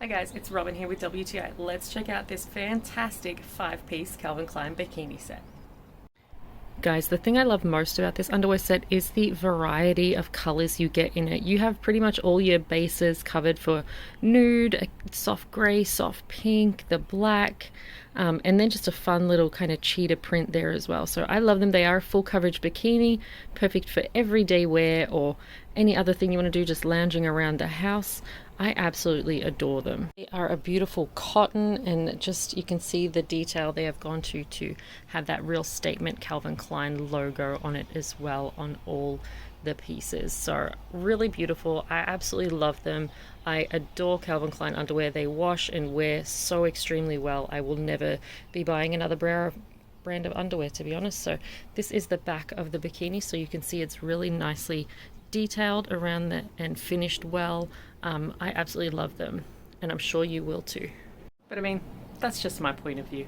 Hi guys, it's Robin here with WTI. Let's check out this fantastic 5-piece Calvin Klein bikini set. Guys, the thing I love most about this underwear set is the variety of colors you get in it. You have pretty much all your bases covered for nude, soft gray, soft pink, the black, and then just a fun little kind of cheetah print there as well. So I love them. They are a full coverage bikini, perfect for everyday wear or any other thing you want to do, just lounging around the house. I absolutely adore them. They are a beautiful cotton, and just you can see the detail they have gone to have that real statement Calvin Klein logo on it as well on all the pieces. So really beautiful. I absolutely love them. I adore Calvin Klein underwear. They wash and wear so extremely well. I will never be buying another brand of underwear, to be honest. So this is the back of the bikini, so you can see it's really nicely detailed around that and finished well. I absolutely love them, and I'm sure you will too. But I mean, that's just my point of view.